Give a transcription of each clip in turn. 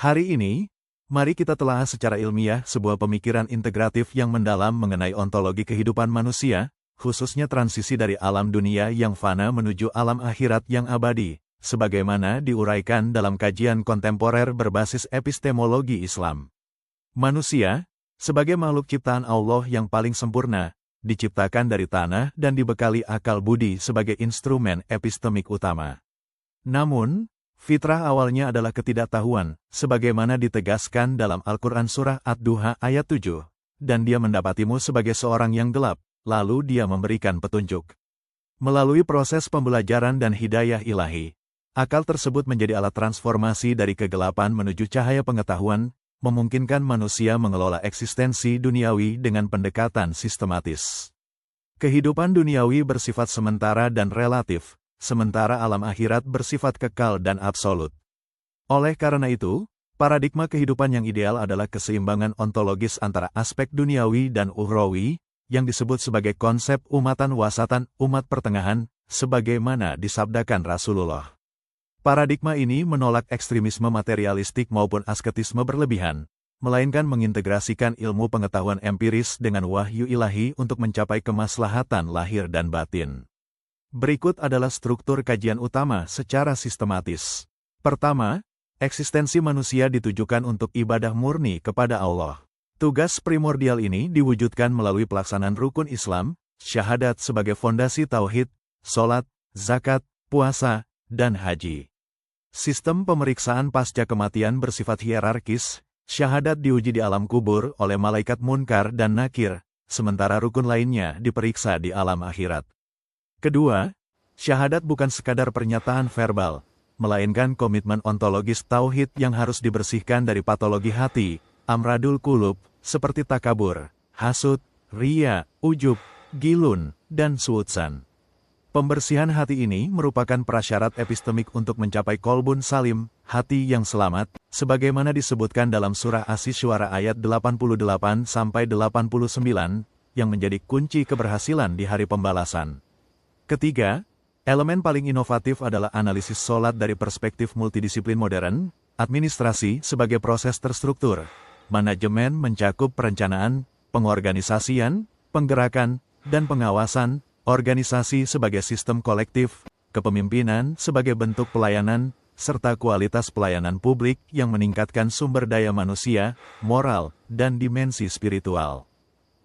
Hari ini, mari kita telah secara ilmiah sebuah pemikiran integratif yang mendalam mengenai ontologi kehidupan manusia, khususnya transisi dari alam dunia yang fana menuju alam akhirat yang abadi, sebagaimana diuraikan dalam kajian kontemporer berbasis epistemologi Islam. Manusia, sebagai makhluk ciptaan Allah yang paling sempurna, diciptakan dari tanah dan dibekali akal budi sebagai instrumen epistemik utama. Namun, fitrah awalnya adalah ketidaktahuan, sebagaimana ditegaskan dalam Al-Quran Surah Ad-Duha ayat 7, dan dia mendapatimu sebagai seorang yang gelap, lalu dia memberikan petunjuk. Melalui proses pembelajaran dan hidayah ilahi, akal tersebut menjadi alat transformasi dari kegelapan menuju cahaya pengetahuan, memungkinkan manusia mengelola eksistensi duniawi dengan pendekatan sistematis. Kehidupan duniawi bersifat sementara dan relatif, sementara alam akhirat bersifat kekal dan absolut. Oleh karena itu, paradigma kehidupan yang ideal adalah keseimbangan ontologis antara aspek duniawi dan ukhrawi, yang disebut sebagai konsep umatan wasatan, umat pertengahan, sebagaimana disabdakan Rasulullah. Paradigma ini menolak ekstremisme materialistik maupun asketisme berlebihan, melainkan mengintegrasikan ilmu pengetahuan empiris dengan wahyu ilahi untuk mencapai kemaslahatan lahir dan batin. Berikut adalah struktur kajian utama secara sistematis. Pertama, eksistensi manusia ditujukan untuk ibadah murni kepada Allah. Tugas primordial ini diwujudkan melalui pelaksanaan rukun Islam, syahadat sebagai fondasi tauhid, sholat, zakat, puasa, dan haji. Sistem pemeriksaan pasca kematian bersifat hierarkis, syahadat diuji di alam kubur oleh malaikat munkar dan nakir, sementara rukun lainnya diperiksa di alam akhirat. Kedua, syahadat bukan sekadar pernyataan verbal, melainkan komitmen ontologis tauhid yang harus dibersihkan dari patologi hati, amradul qulub, seperti takabur, hasud, riya, ujub, gilun, dan suudsan. Pembersihan hati ini merupakan prasyarat epistemik untuk mencapai kolbun salim, hati yang selamat, sebagaimana disebutkan dalam surah Asy-Syu'ara ayat 88-89, yang menjadi kunci keberhasilan di hari pembalasan. Ketiga, elemen paling inovatif adalah analisis sholat dari perspektif multidisiplin modern, administrasi sebagai proses terstruktur, manajemen mencakup perencanaan, pengorganisasian, penggerakan, dan pengawasan, organisasi sebagai sistem kolektif, kepemimpinan sebagai bentuk pelayanan, serta kualitas pelayanan publik yang meningkatkan sumber daya manusia, moral, dan dimensi spiritual.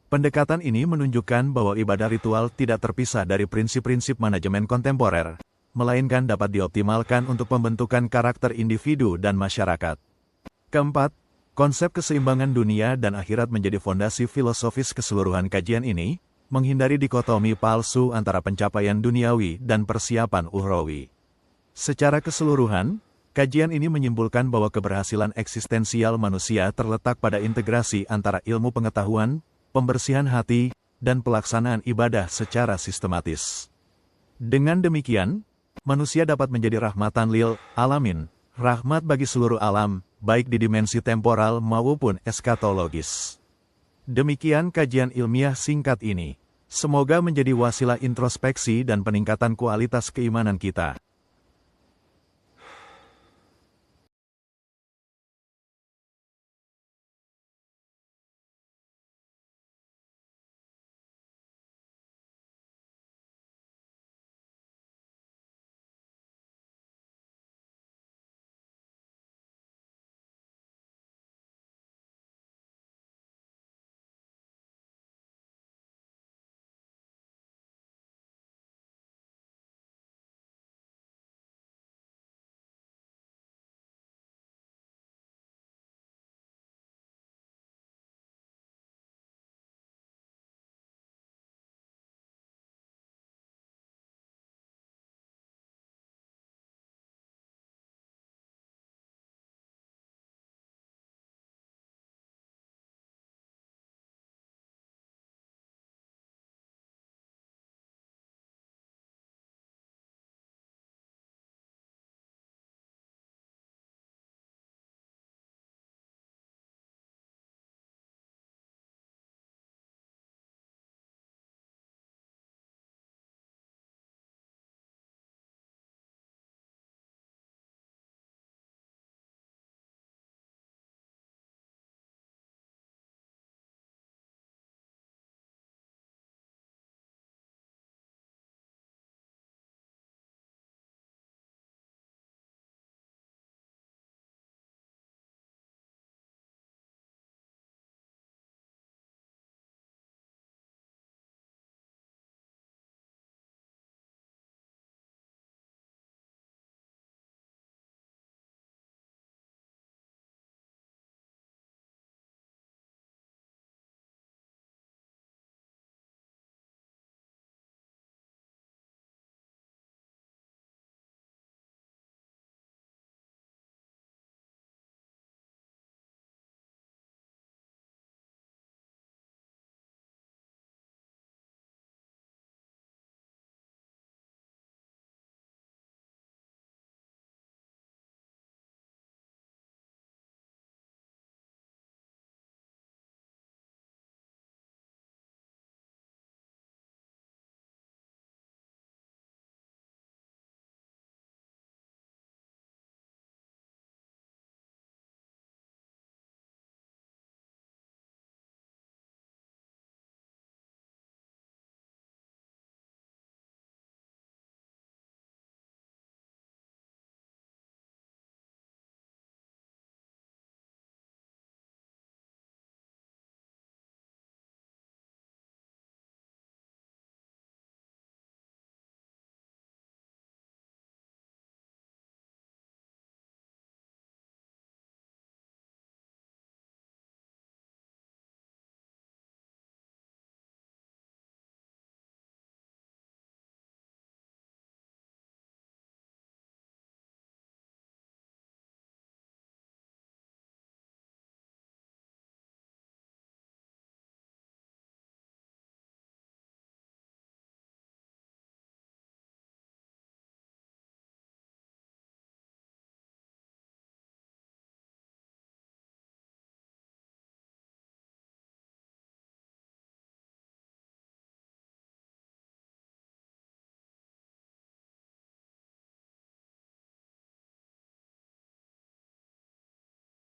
Pendekatan ini menunjukkan bahwa ibadah ritual tidak terpisah dari prinsip-prinsip manajemen kontemporer, melainkan dapat dioptimalkan untuk pembentukan karakter individu dan masyarakat. Keempat, konsep keseimbangan dunia dan akhirat menjadi fondasi filosofis keseluruhan kajian ini, menghindari dikotomi palsu antara pencapaian duniawi dan persiapan ukhrawi. Secara keseluruhan, kajian ini menyimpulkan bahwa keberhasilan eksistensial manusia terletak pada integrasi antara ilmu pengetahuan, pembersihan hati, dan pelaksanaan ibadah secara sistematis. Dengan demikian, manusia dapat menjadi rahmatan lil alamin, rahmat bagi seluruh alam, baik di dimensi temporal maupun eskatologis. Demikian kajian ilmiah singkat ini. Semoga menjadi wasilah introspeksi dan peningkatan kualitas keimanan kita.